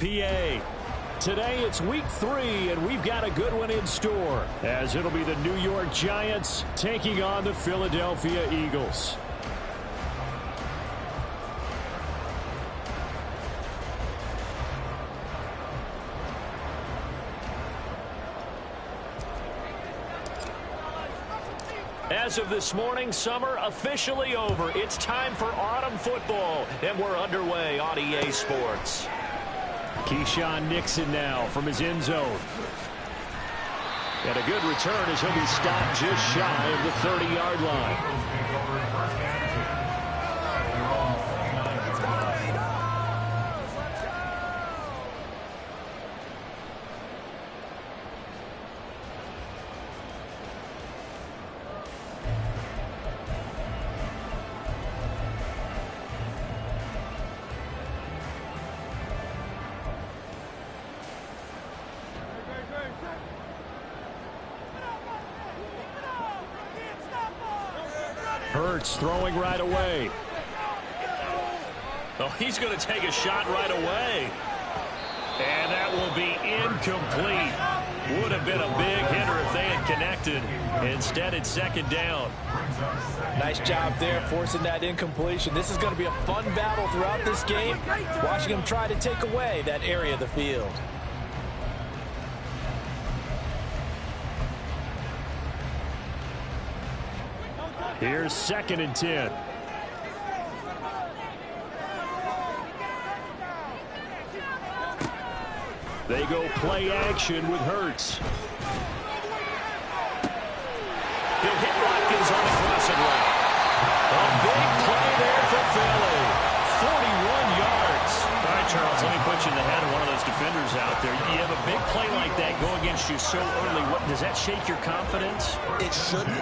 PA. Today it's week 3, and we've got a good one in store, as it'll be the New York Giants taking on the Philadelphia Eagles. As of this morning, summer officially over. It's time for autumn football, and we're underway on EA Sports. Keyshawn Nixon now from his end zone. And a good return as he'll be stopped just shy of the 30-yard line. Hurts throwing right away. Oh, he's going to take a shot right away. And that will be incomplete. Would have been a big hitter if they had connected. Instead, it's second down. Nice job there, forcing that incompletion. This is going to be a fun battle throughout this game. Watching him try to take away that area of the field. Here's 2nd and 10. They go play action with Hurts. He'll hit Watkins on the crossing route. A big play there for Philly. 41 yards. All right, Charles, let me put you in the head of one of those defenders out there. You have a big play like that go against you so early. Does that shake your confidence? It shouldn't,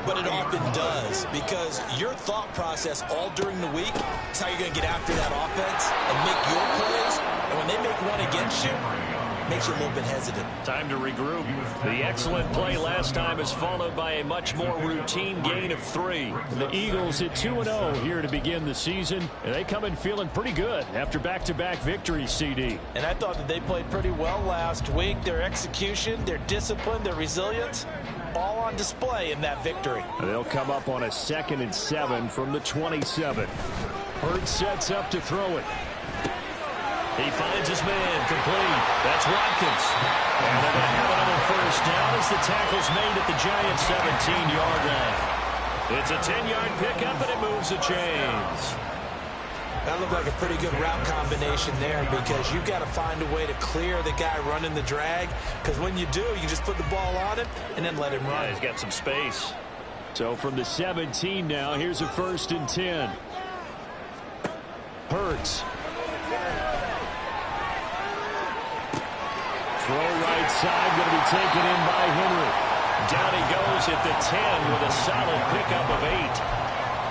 but it often does, because your thought process all during the week is how you're going to get after that offense and make your plays. And when they make one against you, it makes you a little bit hesitant. Time to regroup. The excellent play last time is followed by a much more routine gain of 3. The Eagles at 2-0 here to begin the season, and they come in feeling pretty good after back-to-back victories, CD. And I thought that they played pretty well last week. Their execution, their discipline, their resilience, all on display in that victory. They'll come up on a 2nd and 7 from the 27. Hurts sets up to throw it. He finds his man complete. That's Watkins. And they're going to have another first down as the tackle's made at the Giants' 17-yard line. It's a 10-yard pickup, and it moves the chains. That looked like a pretty good route combination there, because you've got to find a way to clear the guy running the drag, because when you do, you just put the ball on him and then let him run. Yeah, he's got some space. So from the 17 now, here's a 1st and 10. Hurts. Throw right side, going to be taken in by Henry. Down he goes at the 10 with a solid pickup of 8.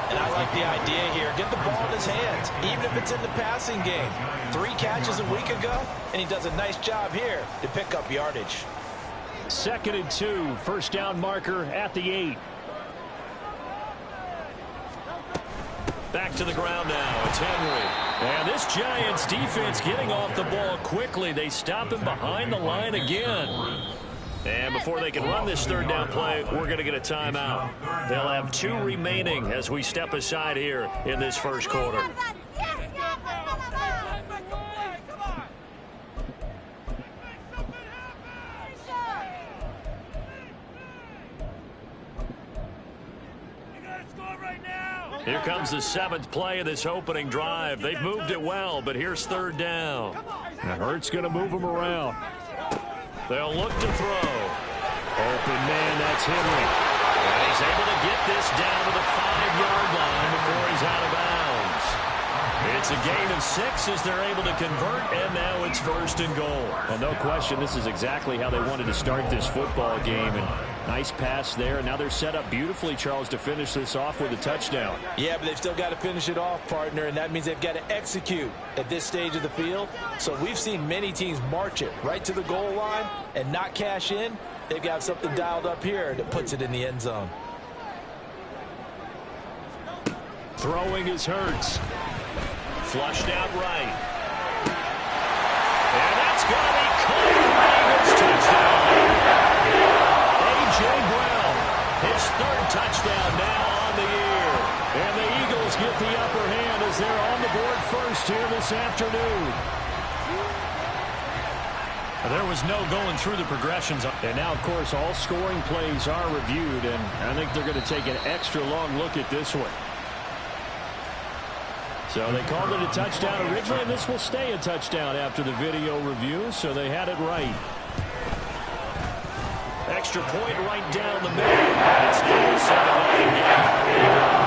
And I like the idea here. Get the ball in his hands, even if it's in the passing game. 3 catches a week ago, and he does a nice job here to pick up yardage. 2nd and 2, first down marker at the 8. Back to the ground now. It's Henry. And this Giants defense getting off the ball quickly. They stop him behind the line again. And before they can run this 3rd down play, we're going to get a timeout. They'll have 2 remaining as we step aside here in this first quarter. Here comes the 7th play of this opening drive. They've moved it well, but here's 3rd down. Now Hurts going to move them around. They'll look to throw. Open man, that's Henry. And he's able to get this down to the 5-yard line before he's out of bounds. It's a gain of 6 as they're able to convert, and now it's 1st and goal. Well, no question, this is exactly how they wanted to start this football game. And nice pass there, and now they're set up beautifully, Charles, to finish this off with a touchdown. Yeah, but they've still got to finish it off, partner, and that means they've got to execute at this stage of the field. So we've seen many teams march it right to the goal line and not cash in. They've got something dialed up here that puts it in the end zone. Throwing is Hurts. Flushed out right. first here this afternoon. There was no going through the progressions. And now, of course, all scoring plays are reviewed, and I think they're going to take an extra long look at this one. So they called it a touchdown originally, and this will stay a touchdown after the video review, so they had it right. Extra point right down the middle. And it's now a 7-0 game.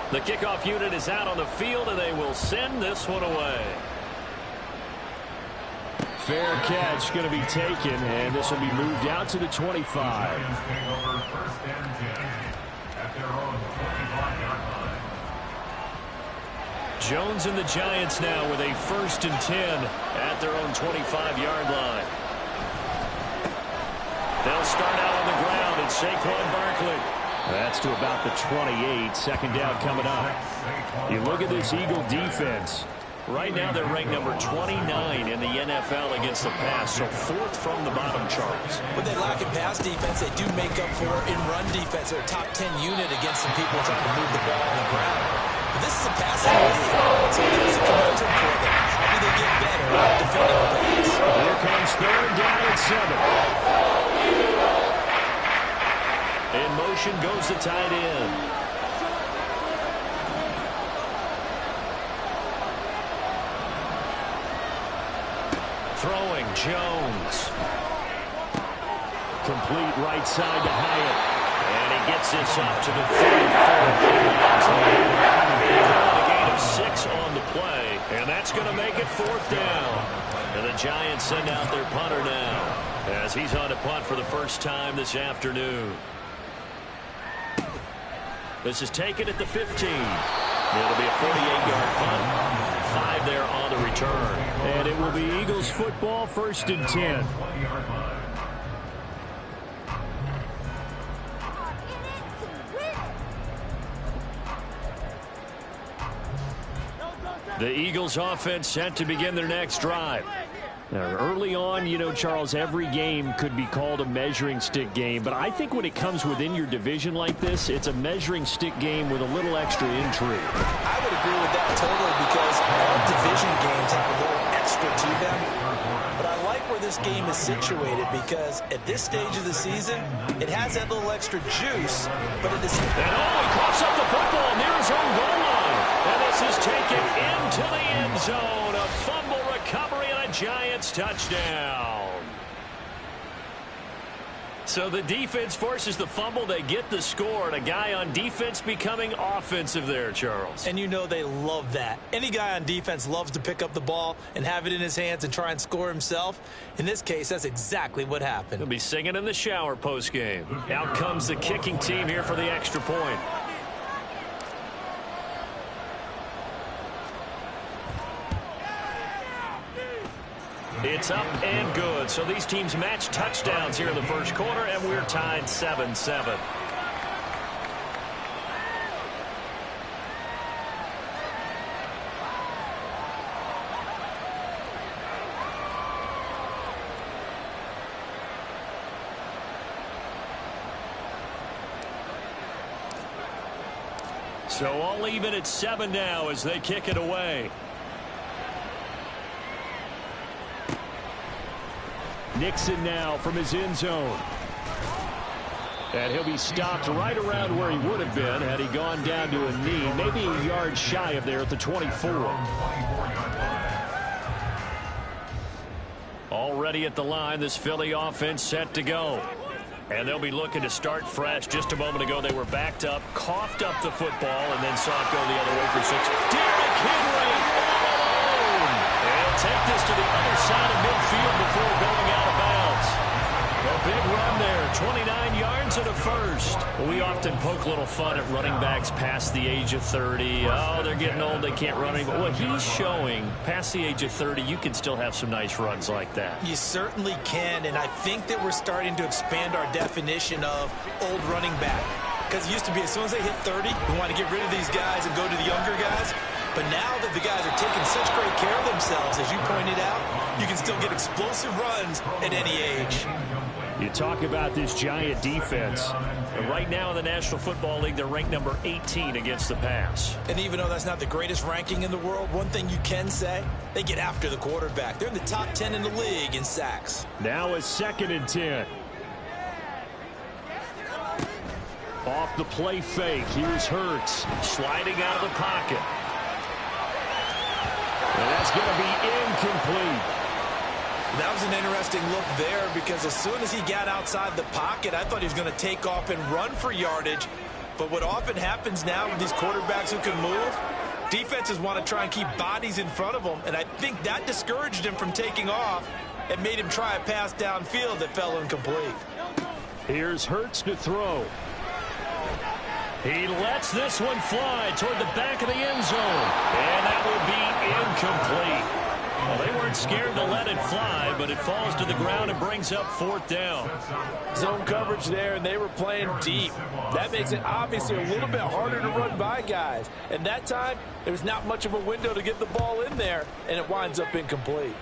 The kickoff unit is out on the field, and they will send this one away. Fair catch going to be taken, and this will be moved out to the 25. Jones and the Giants now with a 1st and 10 at their own 25-yard line. They'll start out on the ground, and Saquon Barkley. That's to about the 28. 2nd down coming up. You look at this Eagle defense. Right now they're ranked number 29 in the NFL against the pass, so 4th from the bottom, Charles. When they lack in pass defense, they do make up for it in run defense. They're a top 10 unit against some people trying to move the ball on the ground. But this is a passing league, so there's a conundrum for them. How do they get better at defending the pass? Here comes 3rd down at 7. In motion goes the tight end. Throwing, Jones. Complete right side to Hyatt. And he gets this up to the 34. A gain of 6 on the play. And that's going to make it 4th down. And the Giants send out their punter now, as he's on to punt for the first time this afternoon. This is taken at the 15. It'll be a 48-yard punt. 5 there on the return. And it will be Eagles football, 1st and 10. The Eagles offense set to begin their next drive. Now, early on, you know, Charles, every game could be called a measuring stick game, but I think when it comes within your division like this, it's a measuring stick game with a little extra intrigue. I would agree with that totally, because all division games have a little extra to them. But I like where this game is situated, because at this stage of the season, it has that little extra juice, but it is... And he coughs up the football near his own goal line. And this is taken into the end zone. A fumble recovery and a Giants touchdown. So the defense forces the fumble. They get the score, and a guy on defense becoming offensive there, Charles. And you know they love that. Any guy on defense loves to pick up the ball and have it in his hands and try and score himself. In this case, that's exactly what happened. He'll be singing in the shower postgame. Out comes the kicking team here for the extra point. It's up and good. So these teams match touchdowns here in the first quarter, and we're tied 7-7. So all even at 7 now as they kick it away. Nixon now from his end zone. And he'll be stopped right around where he would have been had he gone down to a knee, maybe a yard shy of there at the 24. Already at the line, this Philly offense set to go. And they'll be looking to start fresh. Just a moment ago, they were backed up, coughed up the football, and then saw it go the other way for 6. Derrick Henry alone. And he'll take this to the other side of midfield before going out of bounds. A big run there, 29 yards, gets it a first. We often poke a little fun at running backs past the age of 30. Oh, they're getting old, they can't run anymore. What he's showing, past the age of 30, you can still have some nice runs like that. You certainly can, and I think that we're starting to expand our definition of old running back. Because it used to be as soon as they hit 30, we want to get rid of these guys and go to the younger guys. But now that the guys are taking such great care of themselves, as you pointed out, you can still get explosive runs at any age. You talk about this Giant defense. Right now in the National Football League, they're ranked number 18 against the pass. And even though that's not the greatest ranking in the world, one thing you can say, they get after the quarterback. They're in the top 10 in the league in sacks. Now a 2nd and 10. Off the play fake. Here's Hurts sliding out of the pocket. And that's going to be incomplete. That was an interesting look there because as soon as he got outside the pocket, I thought he was going to take off and run for yardage. But what often happens now with these quarterbacks who can move, defenses want to try and keep bodies in front of them. And I think that discouraged him from taking off and made him try a pass downfield that fell incomplete. Here's Hurts to throw. He lets this one fly toward the back of the end zone. And that will be incomplete. Well, they weren't scared to let it fly, but it falls to the ground and brings up 4th down. Zone coverage there, and they were playing deep. That makes it obviously a little bit harder to run by guys. And that time, there was not much of a window to get the ball in there, and it winds up incomplete.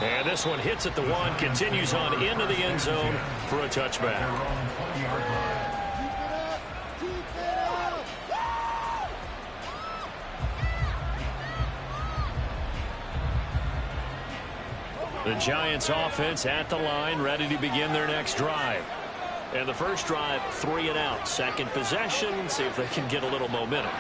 And this one hits at the 1, continues on into the end zone for a touchback. The Giants offense at the line, ready to begin their next drive. And the first drive, 3 and out. Second possession, see if they can get a little momentum.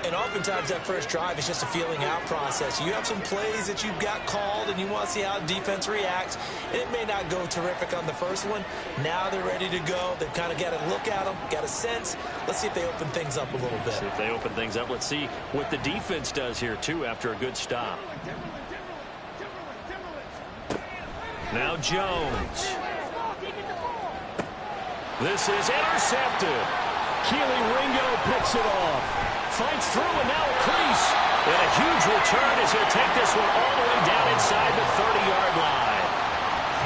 And oftentimes that first drive is just a feeling out process. You have some plays that you've got called and you want to see how defense reacts. It may not go terrific on the first one. Now they're ready to go. They've kind of got a look at them, got a sense. Let's see if they open things up a little bit. See if they open things up. Let's see what the defense does here, too, after a good stop. Now Jones. This is intercepted. Keely Ringo picks it off. Fights through and now a crease. And a huge return as he'll take this one all the way down inside the 30-yard line.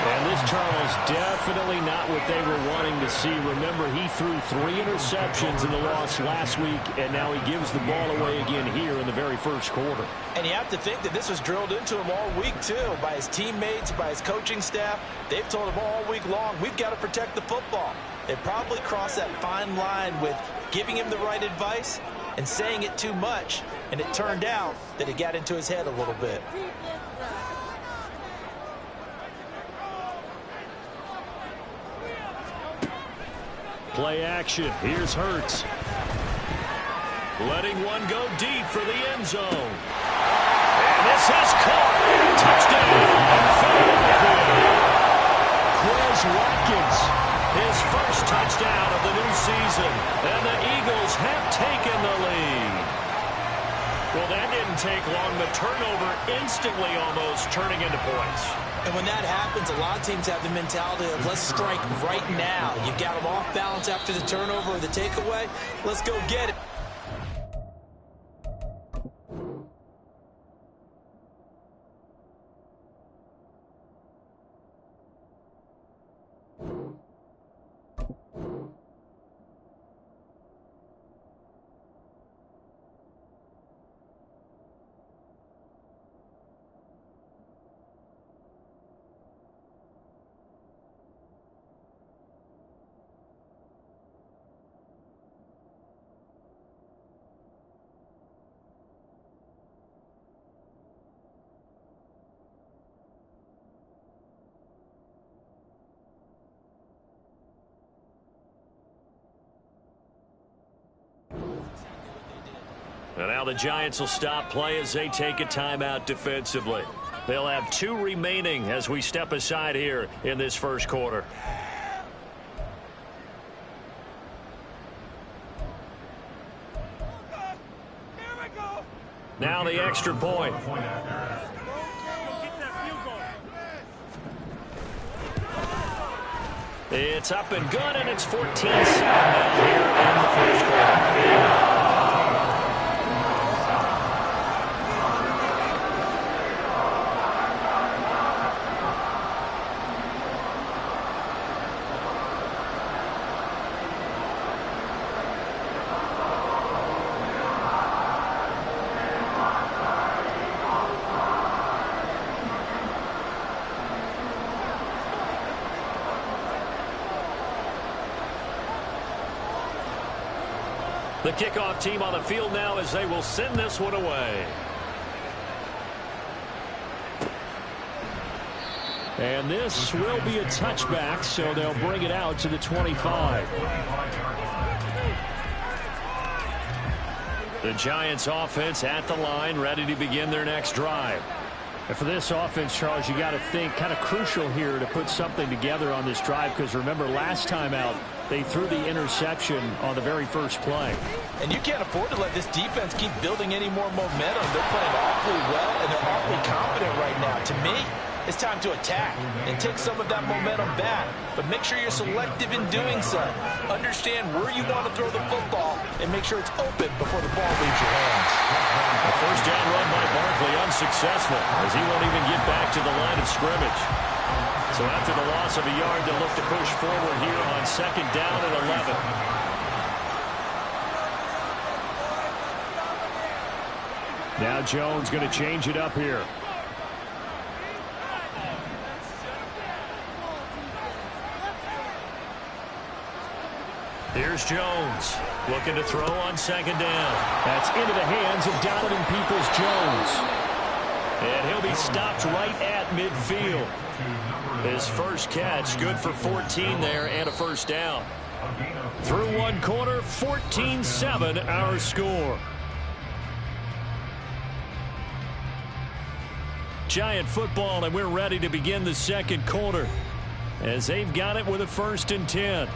And this, Charles, definitely not what they were wanting to see. Remember, he threw 3 interceptions in the loss last week, and now he gives the ball away again here in the very first quarter. And you have to think that this was drilled into him all week, too, by his teammates, by his coaching staff. They've told him all week long, we've got to protect the football. They probably crossed that fine line with giving him the right advice and saying it too much, and it turned out that it got into his head a little bit. Play action. Here's Hurts. Letting one go deep for the end zone. And this is caught. Touchdown. Quez Watkins, his first touchdown of the new season. And the Eagles have taken the lead. Well, that didn't take long. The turnover instantly almost turning into points. And when that happens, a lot of teams have the mentality of let's strike right now. You've got them off balance after the turnover or the takeaway. Let's go get it. And now the Giants will stop play as they take a timeout defensively. They'll have 2 remaining as we step aside here in this first quarter. Now the extra point. It's up and good, and it's 14-7 now here in the first quarter. The kickoff team on the field now as they will send this one away. And this will be a touchback, so they'll bring it out to the 25. The Giants offense at the line, ready to begin their next drive. And for this offense, Charles, you got to think kind of crucial here to put something together on this drive, because remember last time out they threw the interception on the very first play. And you can't afford to let this defense keep building any more momentum. They're playing awfully well, and they're awfully confident right now. To me, it's time to attack and take some of that momentum back. But make sure you're selective in doing so. Understand where you want to throw the football and make sure it's open before the ball leaves your hands. A first down run by Barkley unsuccessful as he won't even get back to the line of scrimmage. So after the loss of a yard, they'll look to push forward here on second down and 11. Now Jones going to change it up here. Here's Jones looking to throw on second down. That's into the hands of Donovan Peoples-Jones. And he'll be stopped right at midfield. His first catch, good for 14 there and a first down. Through one quarter, 14-7 our score. Giant football, and we're ready to begin the second quarter as they've got it with a 1st and 10.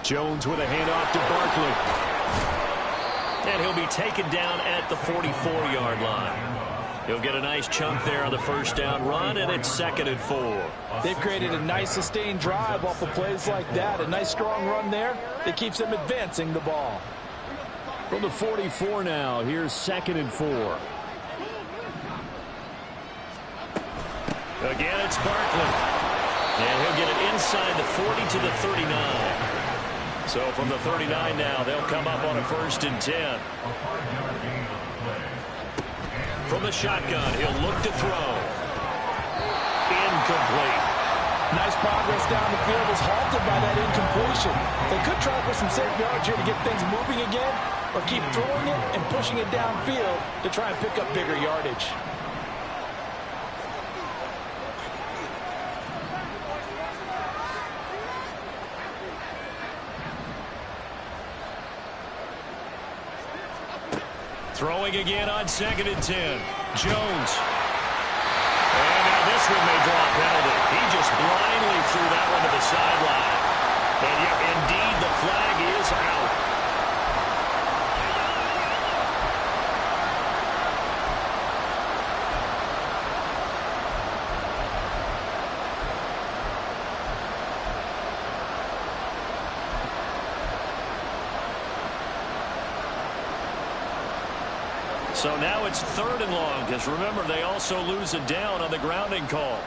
Jones with a handoff to Barkley. And he'll be taken down at the 44-yard line. He'll get a nice chunk there on the first down run, and it's 2nd and 4. They've created a nice sustained drive off of plays like that. A nice strong run there that keeps them advancing the ball. From the 44 now, here's 2nd and 4. Again, it's Barkley. And he'll get it inside the 40 to the 39. So from the 39 now, they'll come up on a 1st and 10. From the shotgun, he'll look to throw. Incomplete. Nice progress down the field was halted by that incompletion. They could try for some safe yards here to get things moving again, or keep throwing it and pushing it downfield to try and pick up bigger yardage. Throwing again on 2nd and 10. Jones. And now this one may draw a penalty. He just blindly threw that one to the sideline. And yet, indeed, the flag is out. So now it's 3rd and long, because remember, they also lose a down on the grounding call.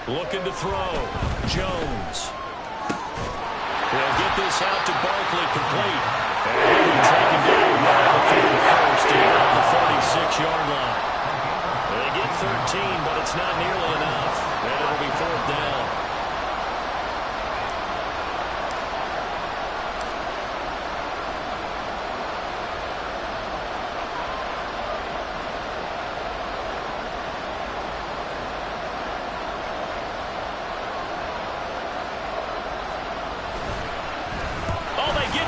Looking to throw. Jones. They'll get this out to Barkley, complete. And he'll be taken down right at the 51st and at the 46-yard line. They get 13, but it's not nearly enough. And it'll be 4th down.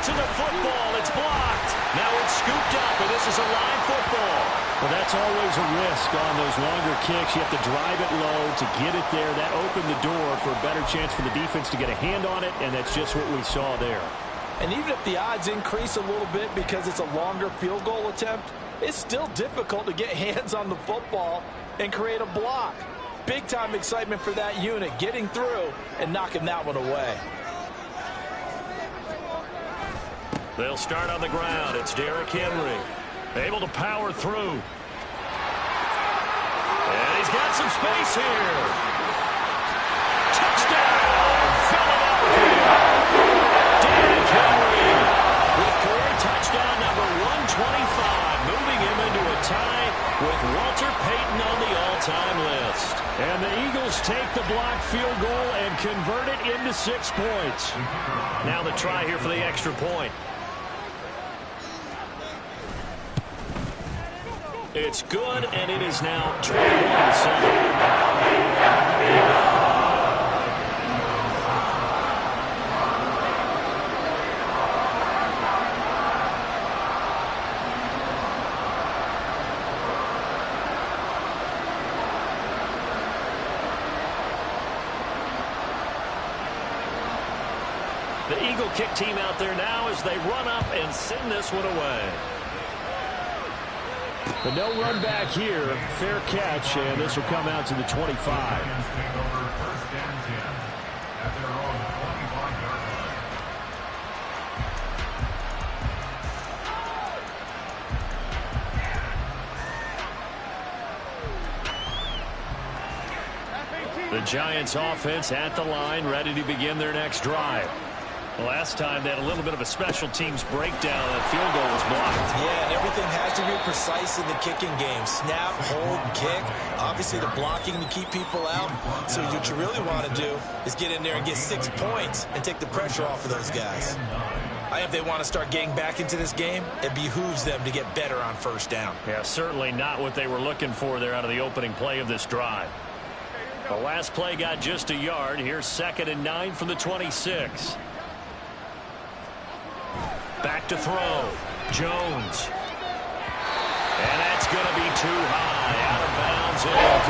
to the football. It's blocked. Now it's scooped up, and this is a live football. Well, that's always a risk on those longer kicks. You have to drive it low to get it there. That opened the door for a better chance for the defense to get a hand on it, and that's just what we saw there. And even if the odds increase a little bit because it's a longer field goal attempt, it's still difficult to get hands on the football and create a block. Big-time excitement for that unit, getting through and knocking that one away. They'll start on the ground. It's Derrick Henry. Able to power through. And he's got some space here. Touchdown, Philadelphia. Derrick Henry with career touchdown number 125, moving him into a tie with Walter Payton on the all-time list. And the Eagles take the blocked field goal and convert it into 6 points. Now the try here for the extra point. It's good, and it is now 21-7. The Eagle kick team out there now as they run up and send this one away. But no run back here. Fair catch, and this will come out to the 25. The Giants offense at the line, ready to begin their next drive. Last time they had a little bit of a special teams breakdown. That field goal was blocked. Yeah, and everything has to be precise in the kicking game. Snap, hold, kick. Obviously the blocking to keep people out. So what you really want to do is get in there and get 6 points and take the pressure off of those guys. If they want to start getting back into this game, it behooves them to get better on first down. Yeah, certainly not what they were looking for there out of the opening play of this drive. The last play got just a yard. Here's 2nd and 9 from the 26. Back to throw. Jones. And that's going to be too high. Out of bounds. Not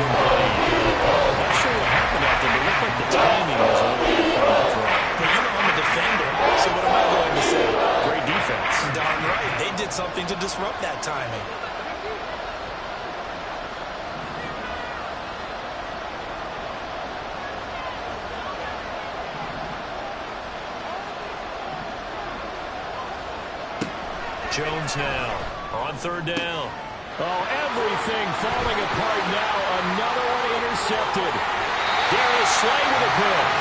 sure what happened out there, but it looked like the timing was a little bit for that throw. Well, you know I'm a defender, so what am I going to say? Great defense. Darn right. They did something to disrupt that timing. Jones now on 3rd down. Oh, everything falling apart now. Another one intercepted. Darius Slay with a pick.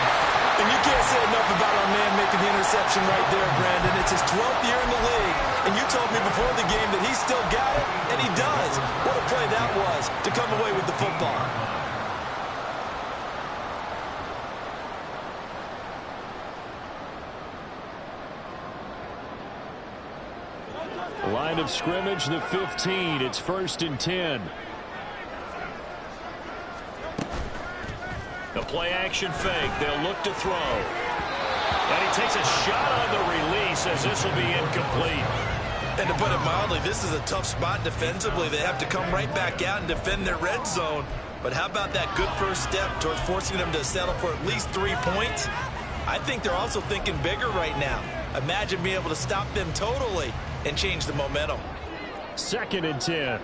And you can't say enough about our man making the interception right there, Brandon. It's his 12th year in the league, and you told me before the game that he still got it, and he does. What a play that was to come away with the football. Line of scrimmage, the 15. It's 1st and 10. The play action fake. They'll look to throw. And he takes a shot on the release as this will be incomplete. And to put it mildly, this is a tough spot defensively. They have to come right back out and defend their red zone. But how about that good first step towards forcing them to settle for at least 3 points? I think they're also thinking bigger right now. Imagine being able to stop them totally and change the momentum. 2nd and 10.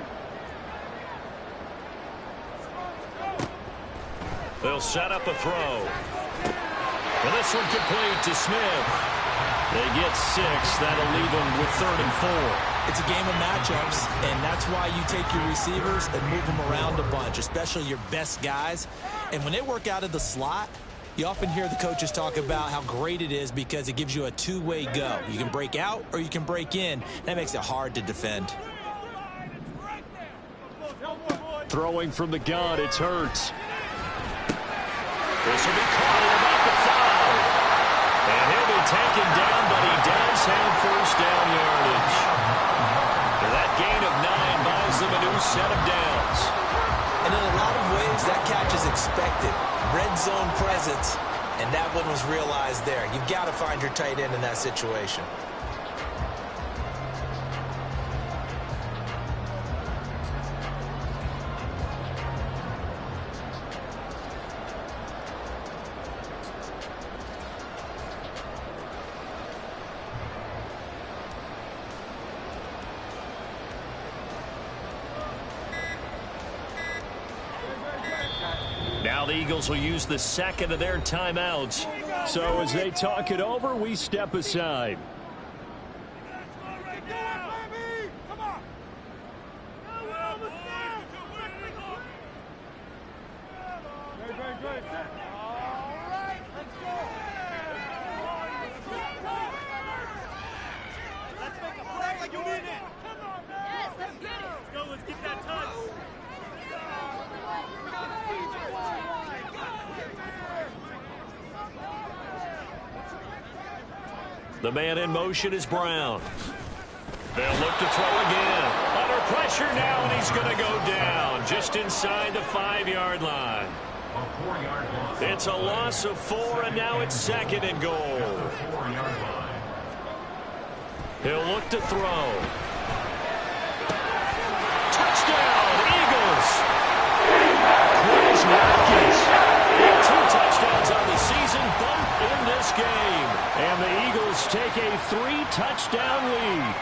They'll set up a throw. And this one complete to Smith. They get 6. That'll leave them with 3rd and 4. It's a game of matchups, and that's why you take your receivers and move them around a bunch, especially your best guys. And when they work out of the slot, you often hear the coaches talk about how great it is because it gives you a two-way go. You can break out or you can break in. That makes it hard to defend. Throwing from the gun, it's Hurts. This will be caught at about the 5. And he'll be taken down, but he does have first down yardage. And that gain of 9 buys them a new set of downs. And in a lot of ways, that catch is expected. Red zone presence, and that one was realized there. You've got to find your tight end in that situation. the Eagles will use the second of their timeouts. So as they talk it over, we step aside. The man in motion is Brown. They'll look to throw again. Under pressure now, and he's going to go down just inside the 5-yard line. It's a loss of 4, and now it's 2nd and goal. He'll look to throw. Touchdown, Eagles! Chris Watkins. 2 touchdowns on the season, both in this game. And the Eagles take a 3-touchdown lead.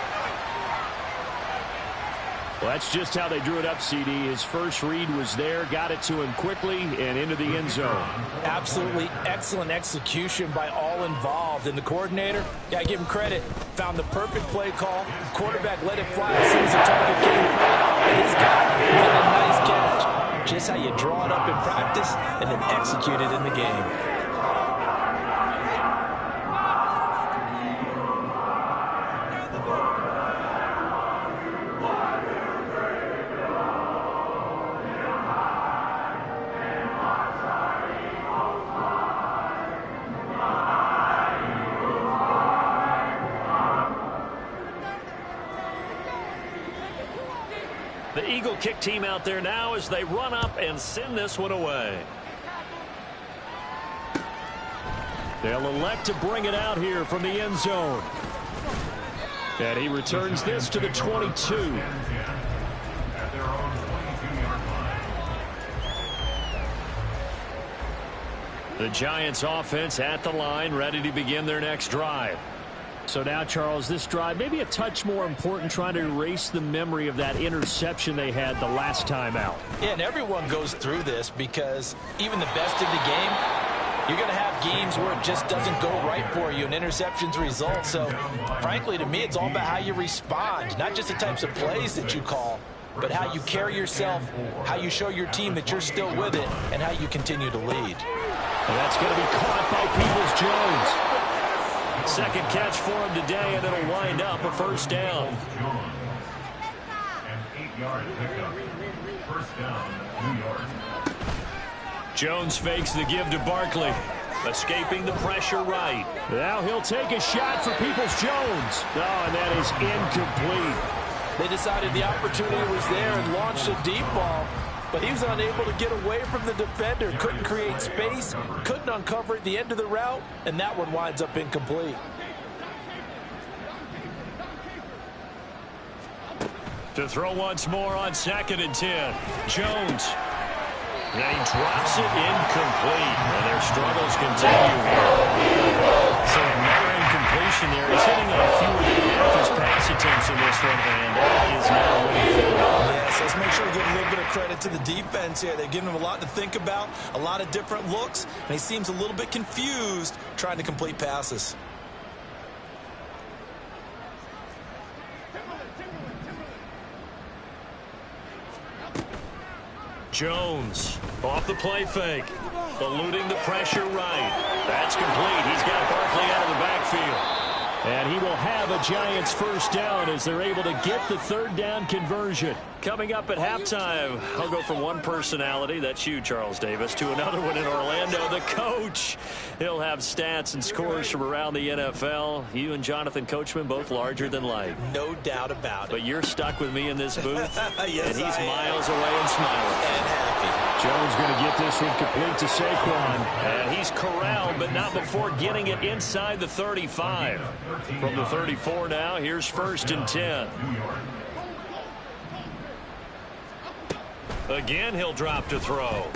Well, that's just how they drew it up, CD. His first read was there, got it to him quickly, and into the end zone. Absolutely excellent execution by all involved. And the coordinator, got to give him credit, found the perfect play call. Quarterback let it fly as soon as the target came through. And this guy made a nice catch. Just how you draw it up in practice and then execute it in the game. The Eagle kick team out there now as they run up and send this one away. They'll elect to bring it out here from the end zone. And he returns this to the 22. The Giants offense at the line, ready to begin their next drive. So now, Charles, this drive maybe a touch more important, trying to erase the memory of that interception they had the last time out. Yeah, and everyone goes through this because even the best in the game, you're going to have games where it just doesn't go right for you and interceptions result. So, frankly, to me, it's all about how you respond, not just the types of plays that you call, but how you carry yourself, how you show your team that you're still with it, and how you continue to lead. And that's going to be caught by Peoples-Jones. Second catch for him today, and it'll wind up a first down. An 8-yard pickup. First down, New York. Jones fakes the give to Barkley. Escaping the pressure right. Now he'll take a shot for Peoples-Jones. Oh, and that is incomplete. They decided the opportunity was there and launched a deep ball, but he was unable to get away from the defender. Couldn't create space, couldn't uncover at the end of the route, and that one winds up incomplete. To throw once more on 2nd and 10. Jones. And he drops it incomplete. And their struggles continue. So another incompletion there. He's hitting on fewer than half his pass attempts in this one, and that is not a winning field. Yes, let's make sure we give a little bit of credit to the defense here. They're giving him a lot to think about, a lot of different looks, and he seems a little bit confused trying to complete passes. Jones off the play fake. Eluding the pressure right. That's complete. He's got Barkley out of the backfield. And he will have a Giants first down as they're able to get the 3rd down conversion. Coming up at halftime, I'll go from one personality, that's you, Charles Davis, to another one in Orlando, the coach. He'll have stats and scores from around the NFL. You and Jonathan Coachman, both larger than life. No doubt about it. But you're stuck with me in this booth, yes, and he's miles away and smiling. And happy. Jones going to get this one complete to Saquon. And he's corralled, but not before getting it inside the 35. From the 34 now, here's 1st and 10. Again, he'll drop to throw.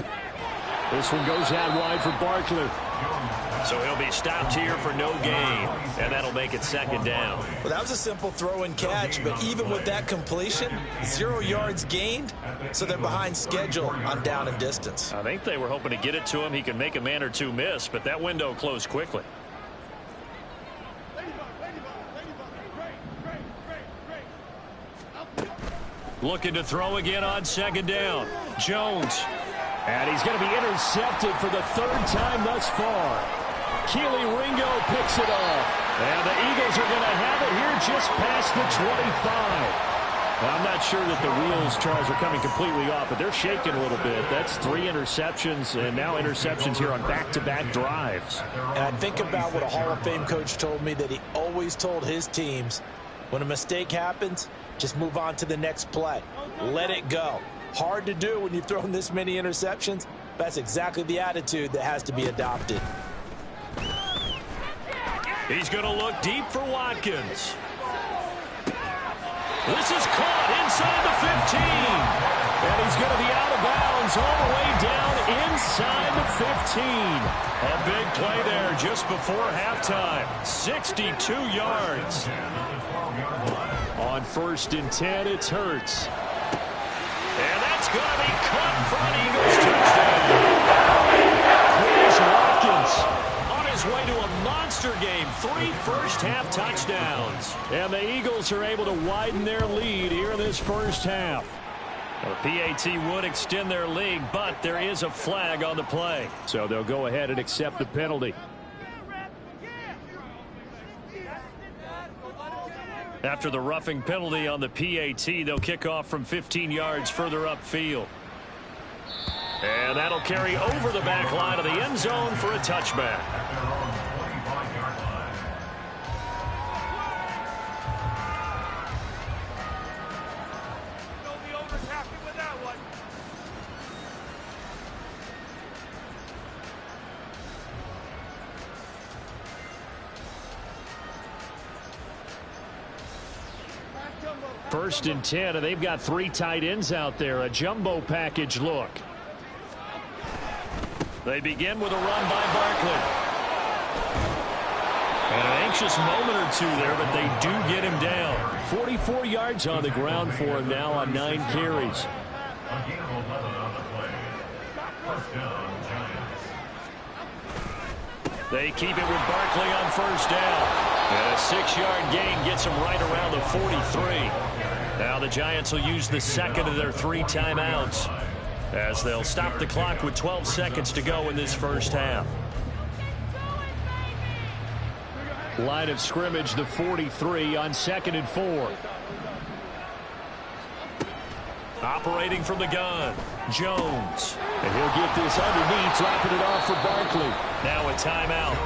This one goes out wide for Barkley. So he'll be stopped here for no gain, and that'll make it second down. Well, that was a simple throw and catch, but even with that completion, 0 yards gained, so they're behind schedule on down and distance. I think they were hoping to get it to him. He could make a man or two miss, but that window closed quickly. Looking to throw again on second down. Jones. And he's going to be intercepted for the 3rd time thus far. Keely Ringo picks it off. And the Eagles are going to have it here just past the 25. Well, I'm not sure that the wheels, Charles, are coming completely off, but they're shaking a little bit. That's 3 interceptions, and now interceptions here on back-to-back drives. And I think about what a Hall of Fame coach told me, that he always told his teams, when a mistake happens, just move on to the next play. Let it go. Hard to do when you've thrown this many interceptions. That's exactly the attitude that has to be adopted. He's going to look deep for Watkins. This is caught inside the 15. And he's going to be out of bounds all the way down inside the 15. A big play there just before halftime. 62 yards. On 1st and 10, it's Hurts. And that's going to be caught for an Eagles touchdown. Chris Watkins on his way to a monster game. 3 first-half touchdowns. And the Eagles are able to widen their lead here in this first half. The PAT would extend their lead, but there is a flag on the play. So they'll go ahead and accept the penalty. After the roughing penalty on the PAT, they'll kick off from 15 yards further upfield. And that'll carry over the back line of the end zone for a touchback. First and 10, and they've got 3 tight ends out there. A jumbo package look. They begin with a run by Barkley. And an anxious moment or two there, but they do get him down. 44 yards on the ground for him now on 9 carries. They keep it with Barkley on first down. And a 6-yard gain gets them right around the 43. Now the Giants will use the second of their 3 timeouts as they'll stop the clock with 12 seconds to go in this first half. Line of scrimmage, the 43 on 2nd and 4. Operating from the gun, Jones. And he'll get this underneath, dropping it off for Barkley. Now a timeout.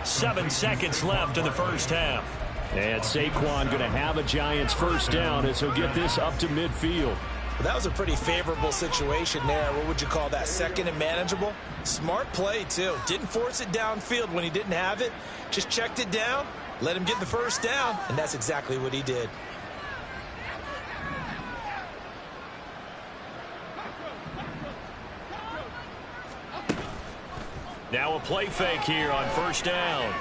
7 seconds left in the first half. And Saquon going to have a Giants first down as he'll get this up to midfield. Well, that was a pretty favorable situation there. What would you call that? 2nd and manageable? Smart play, too. Didn't force it downfield when he didn't have it. Just checked it down, let him get the first down, and that's exactly what he did. Now a play fake here on first down.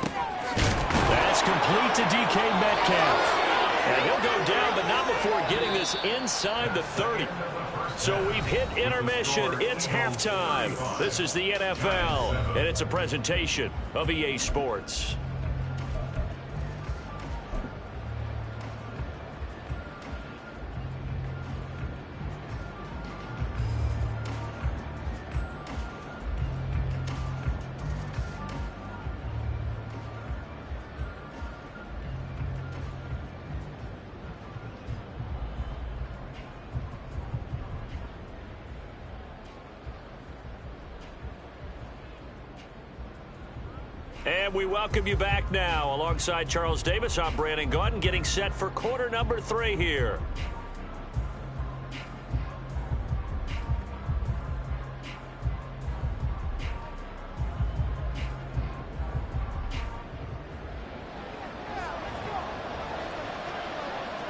That's complete to DK Metcalf. And he'll go down, but not before getting this inside the 30. So we've hit intermission. It's halftime. This is the NFL, and it's a presentation of EA Sports. And we welcome you back now. Alongside Charles Davis, I'm Brandon Gaudin, getting set for quarter number 3 here.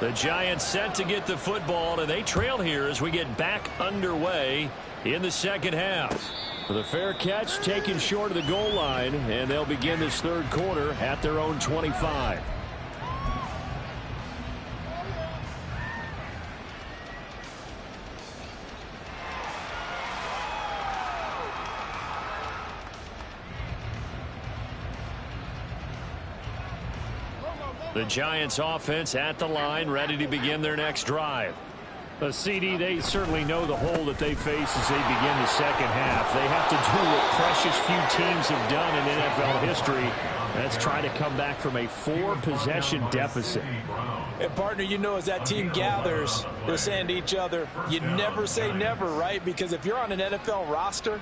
The Giants set to get the football, and they trail here as we get back underway in the second half. With a fair catch taken short of the goal line, and they'll begin this third quarter at their own 25. The Giants offense at the line, ready to begin their next drive. The CD, they certainly know the hole that they face as they begin the second half. They have to do what precious few teams have done in NFL history. That's try to come back from a 4-possession deficit. And, partner, you know, as that team gathers, they're saying to each other, you never say never, right? Because if you're on an NFL roster,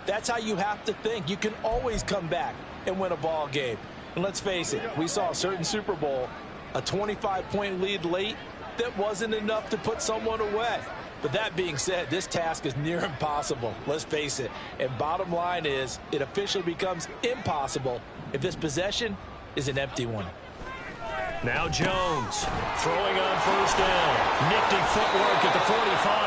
that's how you have to think. You can always come back and win a ball game. And let's face it, we saw a certain Super Bowl, a 25-point lead late, that wasn't enough to put someone away. But that being said, this task is near impossible. Let's face it. And bottom line is, it officially becomes impossible if this possession is an empty one. Now Jones throwing on first down. Nifty footwork at the 45.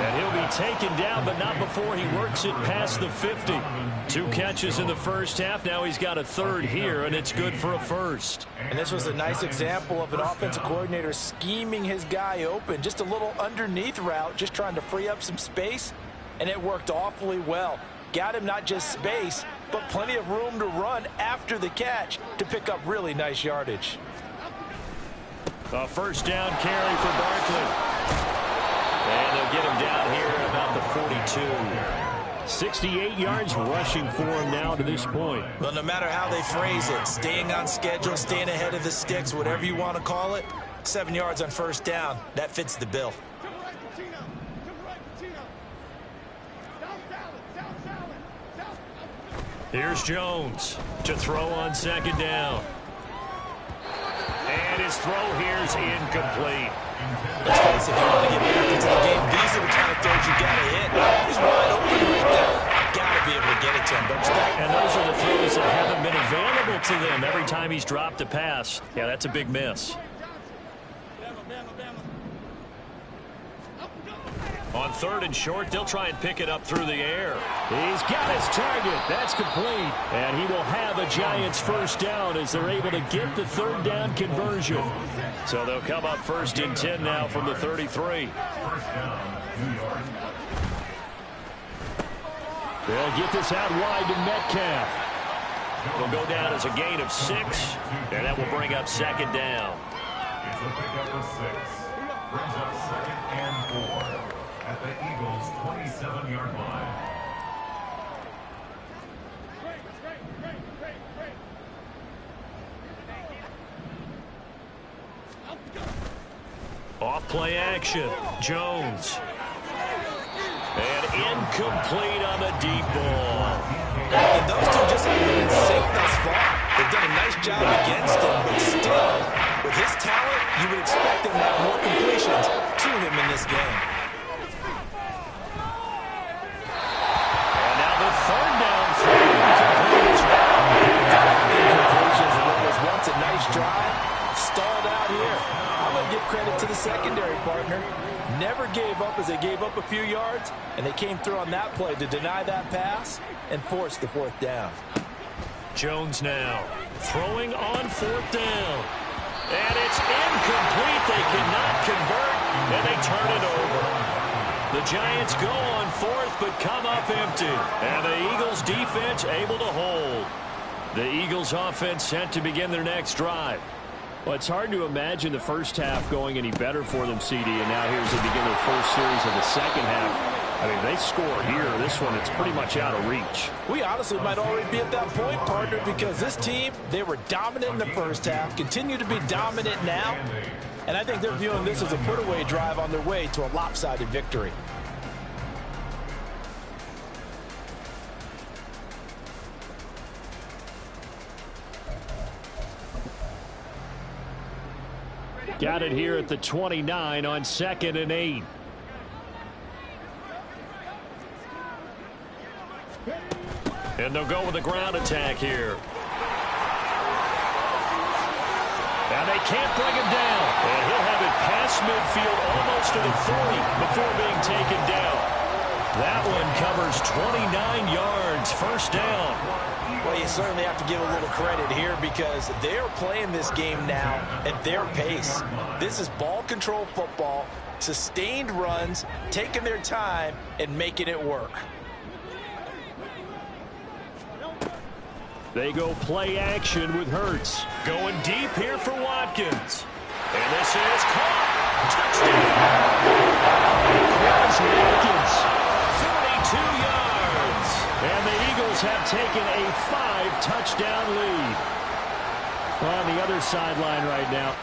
And he'll be taken down, but not before he works it past the 50. 2 catches in the first half. Now he's got a third here, and it's good for a first. And this was a nice example of an offensive coordinator scheming his guy open. Just a little underneath route, just trying to free up some space, and it worked awfully well. Got him not just space, but plenty of room to run after the catch to pick up really nice yardage. A first down carry for Barkley. And they'll get him down here at about the 42. 68 yards rushing for him now to this point. Well, no matter how they phrase it, staying on schedule, staying ahead of the sticks, whatever you want to call it, 7 yards on first down, that fits the bill. Here's Jones to throw on second down. And his throw here's incomplete. Let's face it, if you want to get back into the game, these are the kind of throws you got to hit. He's wide open right there. Got to be able to get it to him, don't you think? And those are the throws that haven't been available to them every time he's dropped a pass. Yeah, that's a big miss. On third and short, they'll try and pick it up through the air. He's got his target. That's complete. And he will have a Giants first down as they're able to get the third down conversion. So they'll come up first and 10 now from the 33. They'll get this out wide to Metcalf. It'll go down as a gain of 6, and that will bring up second down. It's a pickup of 6. Brings up second and 4 at the Eagles' 27-yard line. Off play action. Jones. And incomplete on the deep ball. And those two just haven't been in sync thus far. They've done a nice job against him, but still, with his talent, you would expect them to have more completions to him in this game. And now the third down throw. Incomplete as well. Incompletions of what was once a nice drive, stalled out here. I'm going to give credit to the secondary partner. Never gave up as they gave up a few yards, and they came through on that play to deny that pass and force the fourth down. Jones now throwing on fourth down. And it's incomplete. They cannot convert, and they turn it over. The Giants go on fourth, but come up empty. And the Eagles defense able to hold. The Eagles offense set to begin their next drive. Well, it's hard to imagine the first half going any better for them, CD, and now here's they begin their first series of the second half. I mean, they score here. This one, it's pretty much out of reach. We honestly might already be at that point, partner, because this team, they were dominant in the first half, continue to be dominant now, and I think they're viewing this as a put-away drive on their way to a lopsided victory. Got it here at the 29 on 2nd and 8. And they'll go with a ground attack here. And they can't bring him down. And he'll have it past midfield almost to the 40 before being taken down. That one covers 29 yards, first down. Well, you certainly have to give a little credit here because they're playing this game now at their pace. This is ball control football, sustained runs, taking their time and making it work. They go play action with Hurts. Going deep here for Watkins. And this is caught. Touchdown. Here's Watkins. 42 yards. And the Eagles have taken a 5-touchdown lead. On the other sideline right now.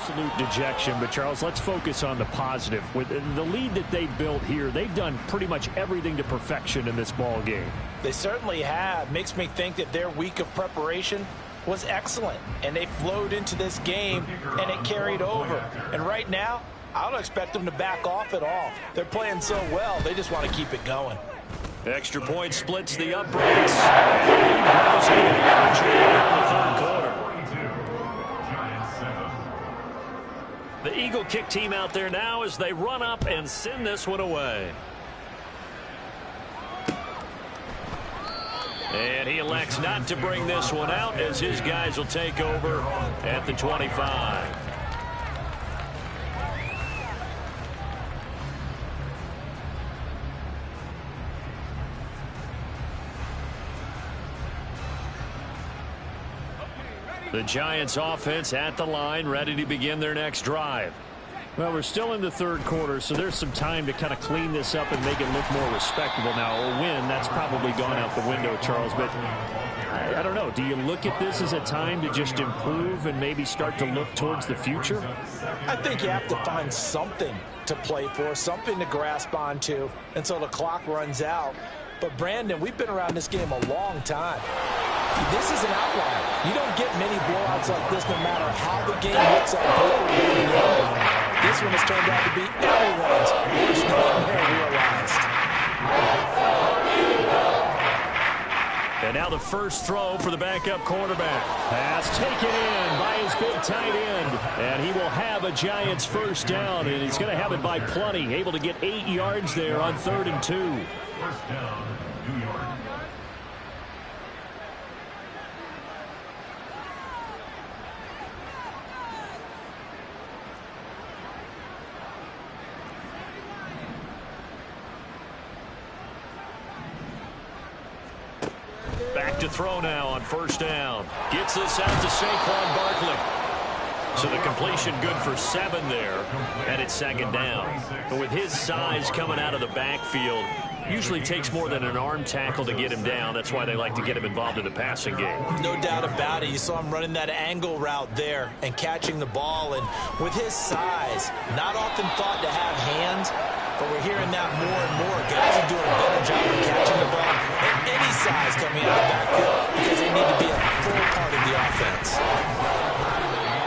Absolute dejection, but Charles, let's focus on the positive. With the lead that they built here, they've done pretty much everything to perfection in this ball game. They certainly have. Makes me think that their week of preparation was excellent, and they flowed into this game, and it carried over. And right now, I don't expect them to back off at all. They're playing so well, they just want to keep it going. Extra point splits the uprights. He goes in the third quarter. The Eagle kick team out there now as they run up and send this one away. And he elects not to bring this one out as his guys will take over at the 25. The Giants offense at the line, ready to begin their next drive. Well, we're still in the third quarter, so there's some time to kind of clean this up and make it look more respectable. Now, a win, that's probably gone out the window, Charles, but I don't know. Do you look at this as a time to just improve and maybe start to look towards the future? I think you have to find something to play for, something to grasp onto until the clock runs out. But, Brandon, we've been around this game a long time. This is an outlier. You don't get many blowouts like this no matter how the game looks on paper. This one has turned out to be everyone's worst nightmare realized. And now the first throw for the backup quarterback. Pass taken in by his big tight end. And he will have a Giants first down, and he's going to have it by plenty. Able to get 8 yards there on 3rd and 2. First down, New York. Back to throw now on first down. Gets this out to Saquon Barkley. So the completion good for 7 there, and it's 2nd down. But with his size coming out of the backfield, usually takes more than an arm tackle to get him down. That's why they like to get him involved in the passing game. No doubt about it. You saw him running that angle route there and catching the ball. And with his size, not often thought to have hands, but we're hearing that more and more. Guys are doing a better job of catching the ball at any size coming out of the backfield because they need to be a full part of the offense.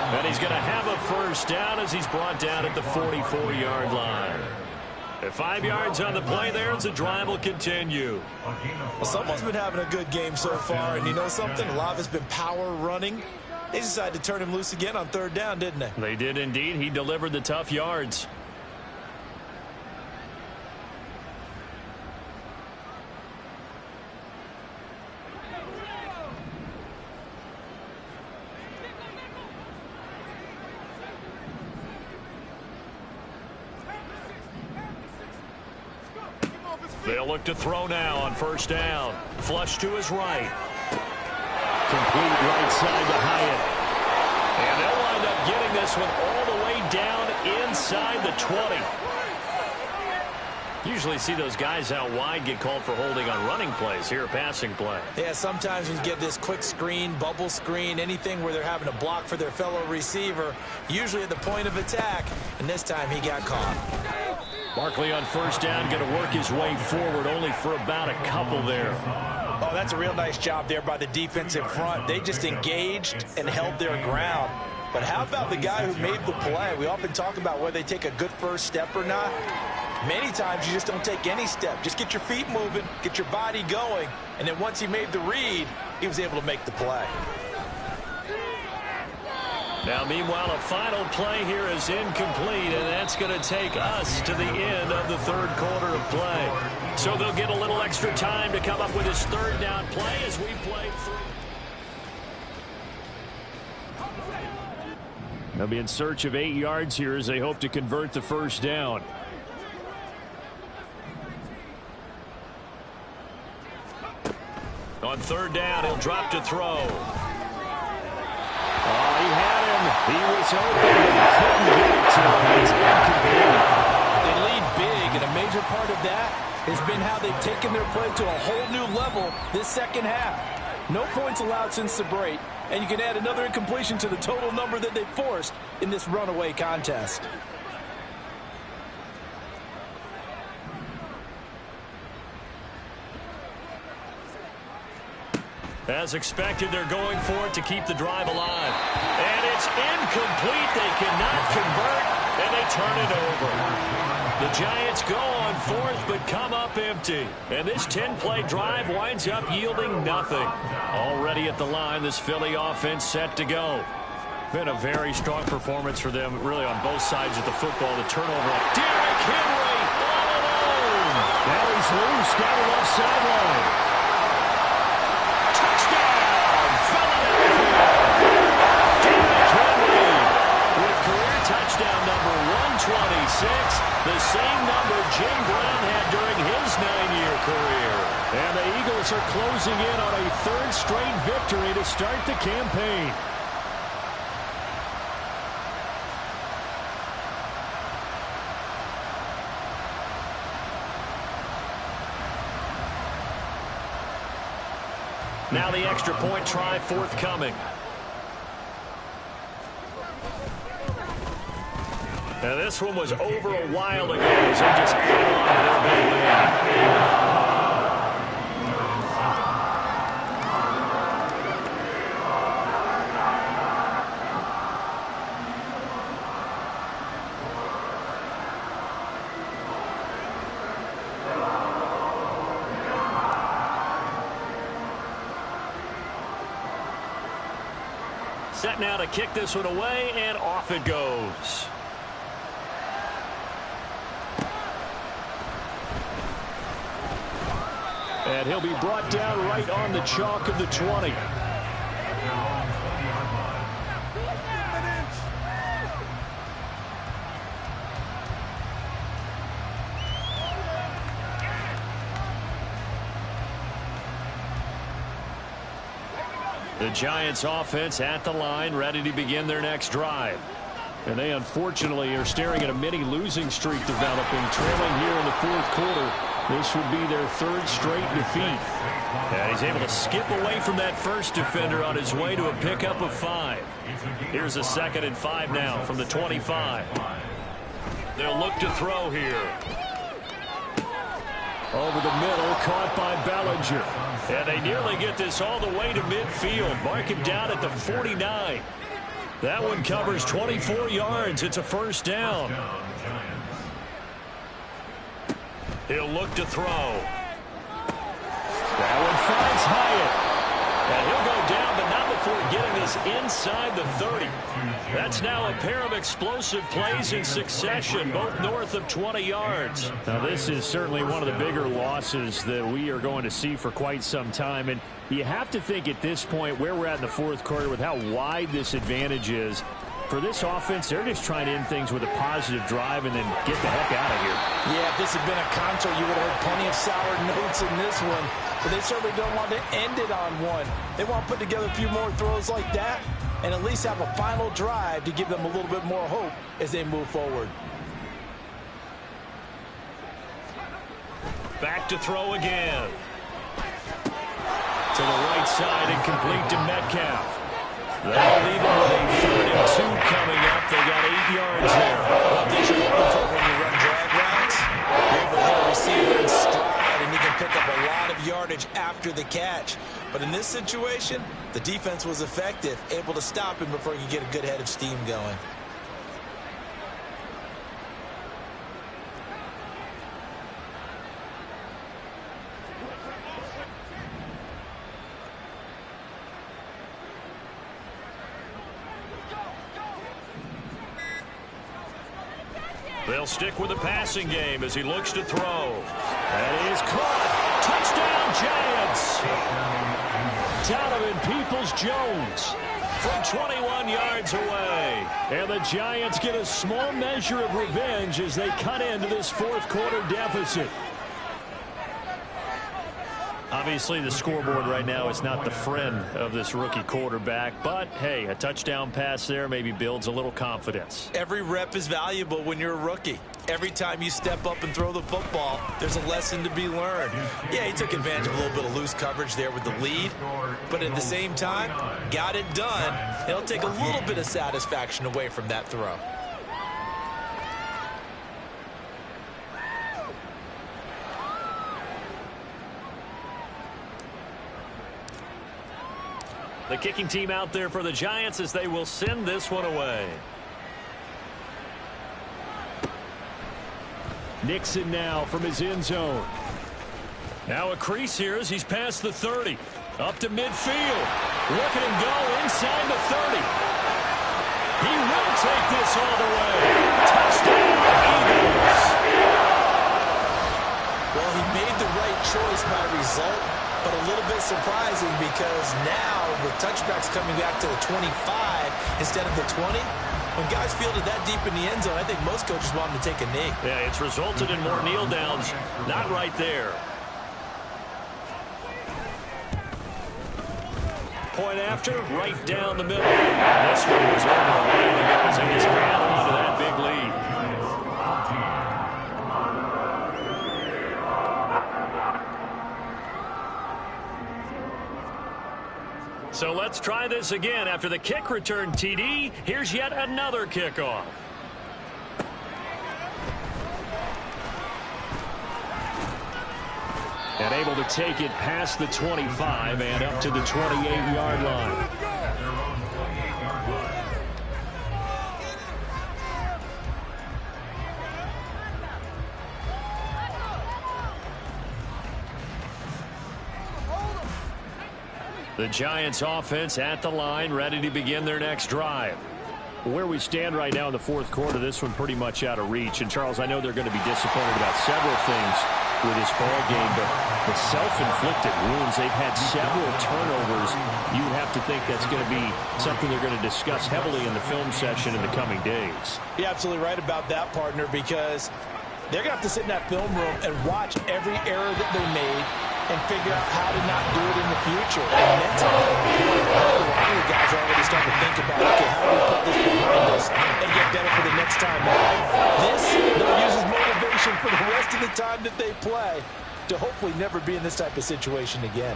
And he's going to have a first down as he's brought down at the 44-yard line. At 5 yards on the play there as the drive will continue. Well, someone's been having a good game so far, and you know something? A lot of it's been power running. They decided to turn him loose again on 3rd down, didn't they? They did indeed. He delivered the tough yards. They'll look to throw now on first down. Flush to his right. Complete right side to Hyatt. And they'll wind up getting this one all the way down inside the 20. Usually see those guys out wide get called for holding on running plays. Here, a passing play. Yeah, sometimes when you get this quick screen, bubble screen, anything where they're having to block for their fellow receiver, usually at the point of attack, and this time he got caught. Barkley on first down, going to work his way forward, only for about a couple there. Oh, that's a real nice job there by the defensive front. They just engaged and held their ground. But how about the guy who made the play? We often talk about whether they take a good first step or not. Many times you just don't take any step. Just get your feet moving, get your body going, and then once he made the read, he was able to make the play. Now, meanwhile, a final play here is incomplete, and that's going to take us to the end of the third quarter of play. So they'll get a little extra time to come up with his third down play as we play through. They'll be in search of 8 yards here as they hope to convert the first down. On third down, he'll drop to throw. Oh, he had him. He was open, but he couldn't get it to him. It's incomplete. They lead big, and a major part of that has been how they've taken their play to a whole new level this second half. No points allowed since the break, and you can add another incompletion to the total number that they forced in this runaway contest. As expected, they're going for it to keep the drive alive. And it's incomplete. They cannot convert, and they turn it over. The Giants go on fourth, but come up empty. And this 10-play drive winds up yielding nothing. Already at the line, this Philly offense set to go. Been a very strong performance for them, really, on both sides of the football. The turnover. Derrick Henry all alone. Now he's loose down the left sideline. Touchdown number 126, the same number Jim Brown had during his 9-year career. And the Eagles are closing in on a third straight victory to start the campaign. Now the extra point try forthcoming. Now this one was over a while ago as they just hang on to their big lead. Set now to kick this one away, and off it goes. And he'll be brought down right on the chalk of the 20. The Giants offense at the line, ready to begin their next drive. And they unfortunately are staring at a mini losing streak developing, trailing here in the fourth quarter. This would be their third straight defeat. And he's able to skip away from that first defender on his way to a pickup of 5. Here's a 2nd and 5 now from the 25. They'll look to throw here. Over the middle, caught by Bellinger. And they nearly get this all the way to midfield. Mark him down at the 49. That one covers 24 yards. It's a first down. He'll look to throw. That one finds Hyatt. And he'll go down, but not before getting this inside the 30. That's now a pair of explosive plays in succession, both north of 20 yards. Now, this is certainly one of the bigger losses that we are going to see for quite some time. And you have to think at this point where we're at in the fourth quarter with how wide this advantage is. For this offense, they're just trying to end things with a positive drive and then get the heck out of here. Yeah, if this had been a concert, you would have heard plenty of sour notes in this one. But they certainly don't want to end it on one. They want to put together a few more throws like that and at least have a final drive to give them a little bit more hope as they move forward. Back to throw again. To the right side and complete to Metcalf. That'll leave them with a 3rd and 2 coming up. They got 8 yards there. Well, these are open for when you run drag routes. You're able to hit a receiver in stride, and you can pick up a lot of yardage after the catch. But in this situation, the defense was effective, able to stop him before he could get a good head of steam going. They'll stick with the passing game as he looks to throw. That is caught. Touchdown, Giants. Donovan Peoples-Jones from 21 yards away. And the Giants get a small measure of revenge as they cut into this 4th quarter deficit. Obviously, the scoreboard right now is not the friend of this rookie quarterback. But, hey, a touchdown pass there maybe builds a little confidence. Every rep is valuable when you're a rookie. Every time you step up and throw the football, there's a lesson to be learned. Yeah, he took advantage of a little bit of loose coverage there with the lead. But at the same time, got it done. It'll take a little bit of satisfaction away from that throw. The kicking team out there for the Giants as they will send this one away. Nixon now from his end zone. Now a crease here as he's past the 30. Up to midfield. Look at him go inside the 30. He will take this all the way. Touchdown, Eagles. Well, he made the right choice by result, but a little bit surprising because now with touchbacks coming back to the 25 instead of the 20, when guys fielded that deep in the end zone, I think most coaches want them to take a knee. Yeah, it's resulted in more kneel downs. Not right there. Point after, right down the middle. This one was over the line as he gets added onto that big lead. So let's try this again. After the kick return TD, here's yet another kickoff. And able to take it past the 25 and up to the 28-yard line. The Giants offense at the line, ready to begin their next drive. Where we stand right now in the 4th quarter, this one pretty much out of reach. And, Charles, I know they're going to be disappointed about several things with this ball game, but the self-inflicted wounds, they've had several turnovers. You have to think that's going to be something they're going to discuss heavily in the film session in the coming days. You're absolutely right about that, partner, because they're going to have to sit in that film room and watch every error that they made and figure out how to not do it in the future. And mentally, the guys are already starting to think about, okay, how do we put this behind us and get better for the next time out? This, they'll use as motivation for the rest of the time that they play to hopefully never be in this type of situation again.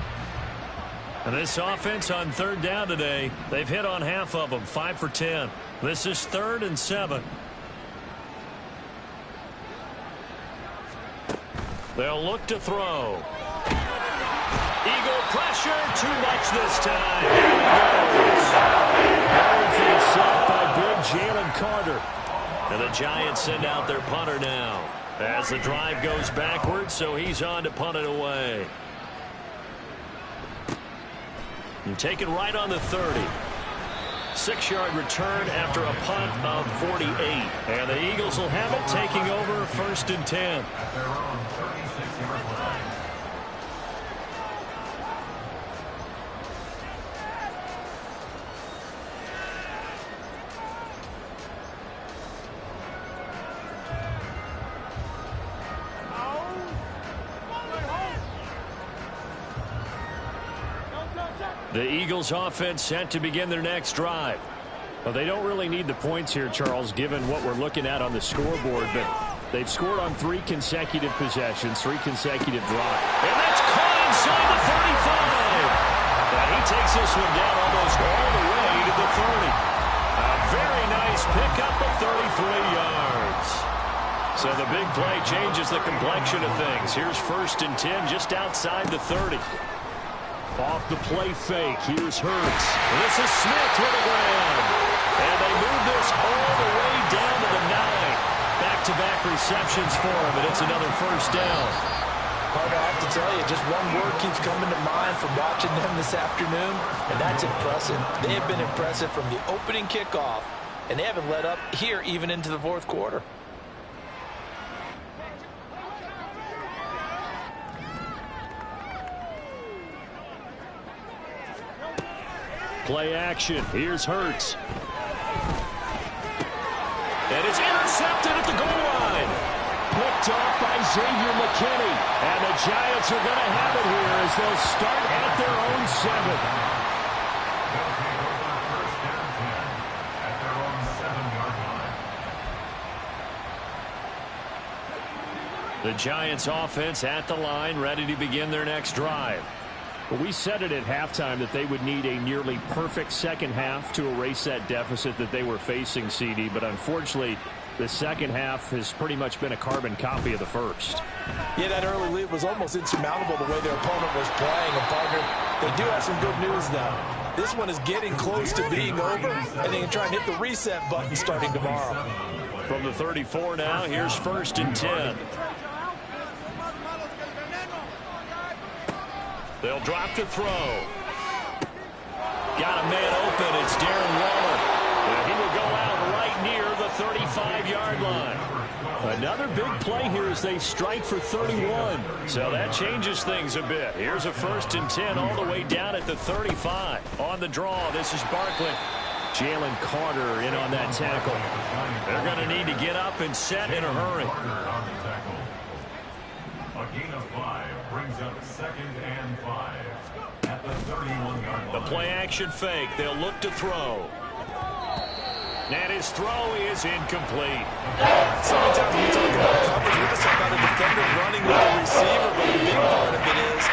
And this offense on 3rd down today, they've hit on half of them, 5 for 10. This is 3rd and 7. They'll look to throw. Eagle pressure, too much this time. Hard for the sack by big Jalen Carter. And the Giants send out their punter now. As the drive goes backwards, so he's on to punt it away. And take it right on the 30. 6-yard return after a punt of 48. And the Eagles will have it, taking over 1st and 10. At their own 36-yard line. The Eagles offense set to begin their next drive. Well, they don't really need the points here, Charles, given what we're looking at on the scoreboard. But They've scored on 3 consecutive possessions, 3 consecutive drives. And that's caught inside the 35. And he takes this one down almost all the way to the 30. A very nice pickup of 33 yards. So the big play changes the complexion of things. Here's 1st and 10 just outside the 30. Off the play fake. Here's Hurts. This is Smith with a grab. And they move this all the way down to the 9. Back-to-back receptions for him, and it's another 1st down. Partner, I have to tell you, just one word keeps coming to mind from watching them this afternoon, and that's impressive. They have been impressive from the opening kickoff, and they haven't let up here even into the 4th quarter. Play action. Here's Hurts. And it's intercepted at the goal line. Picked off by Xavier McKinney. And the Giants are going to have it here as they'll start at their own 7. The Giants offense at the line, ready to begin their next drive. Well, we said it at halftime that they would need a nearly perfect second half to erase that deficit that they were facing, CD. But unfortunately, the second half has pretty much been a carbon copy of the first. Yeah, that early lead was almost insurmountable the way their opponent was playing. And, partner, they do have some good news now. This one is getting close to being over, and they can try and hit the reset button starting tomorrow. From the 34 now, here's 1st and 10. They'll drop to throw. Got a man open. It's Darren Waller. And he will go out right near the 35-yard line. Another big play here as they strike for 31. So that changes things a bit. Here's a 1st and 10 all the way down at the 35. On the draw, this is Barkley. Jalen Carter in on that tackle. They're going to need to get up and set in a hurry. A gain of 5 brings up 2nd and 5 at the 31-yard line. The play action fake. They'll look to throw. And his throw is incomplete. So many times when we talk about coverage, we're just talking about a defender running with a receiver, but a big part of it is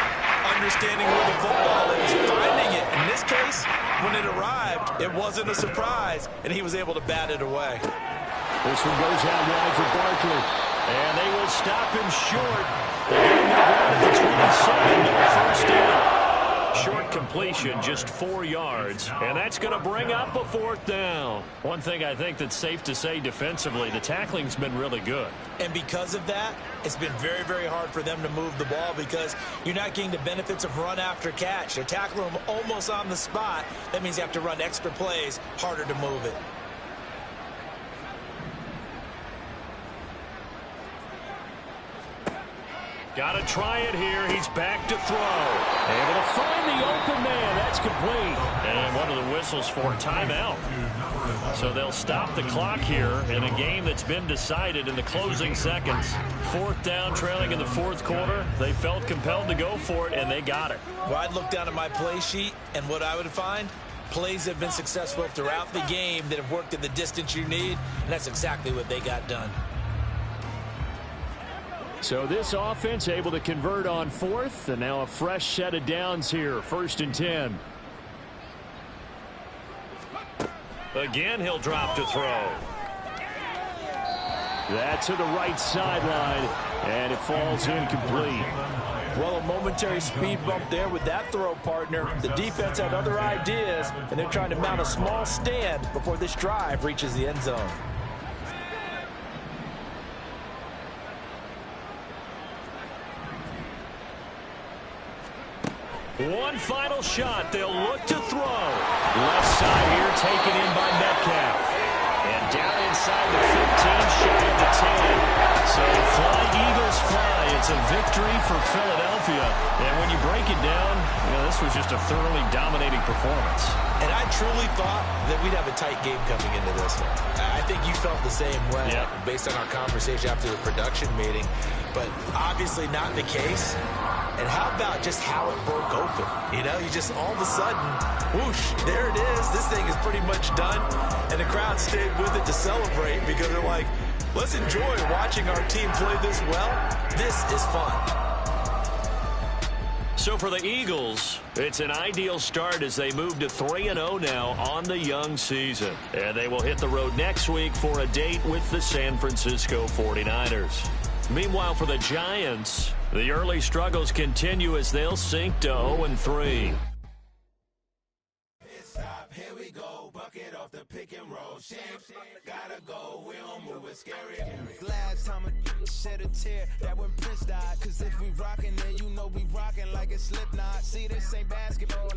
understanding where the football is, finding it. In this case, when it arrived, it wasn't a surprise, and he was able to bat it away. This one goes out wide for Barkley. And they will stop him short. They're getting the ground at the 27. No 1st down. Short completion, just 4 yards. And that's going to bring up a 4th down. One thing I think that's safe to say defensively, the tackling's been really good. And because of that, it's been very, very hard for them to move the ball because you're not getting the benefits of run after catch. They're tackling them almost on the spot. That means you have to run extra plays, harder to move it. Got to try it here. He's back to throw. Able to find the open man. That's complete. And one of the whistles for timeout. So they'll stop the clock here in a game that's been decided in the closing seconds. 4th down, trailing in the 4th quarter. They felt compelled to go for it, and they got it. Well, I'd look down at my play sheet, and what I would find, plays have been successful throughout the game that have worked at the distance you need, and that's exactly what they got done. So this offense able to convert on 4th, and now a fresh set of downs here. 1st and 10. Again, he'll drop to throw. That to the right sideline, and it falls incomplete. Well, a momentary speed bump there with that throw, partner. The defense had other ideas, and they're trying to mount a small stand before this drive reaches the end zone. One final shot. They'll look to throw. Left side here taken in by Metcalf. And down inside the 15, shy of the 10. So fly, Eagles fly. It's a victory for Philadelphia. And when you break it down, this was just a thoroughly dominating performance. And I truly thought that we'd have a tight game coming into this one. I think you felt the same way based on our conversation after the production meeting. But obviously not the case. And how about just how it broke open? You just all of a sudden, whoosh, there it is. This thing is pretty much done. And the crowd stayed with it to celebrate because they're like, Let's enjoy watching our team play this well. This is fun. So for the Eagles, it's an ideal start as they move to 3-0 now on the young season. And they will hit the road next week for a date with the San Francisco 49ers. Meanwhile, for the Giants, the early struggles continue as they'll sink to 0-3. Here we go, bucket off the pick and roll. Gotta go, we don't move it scary. Last time a shed a tear, that when Prince died. Cause if we rockin', then you know we rockin' like a Slipknot. See, this ain't basketball.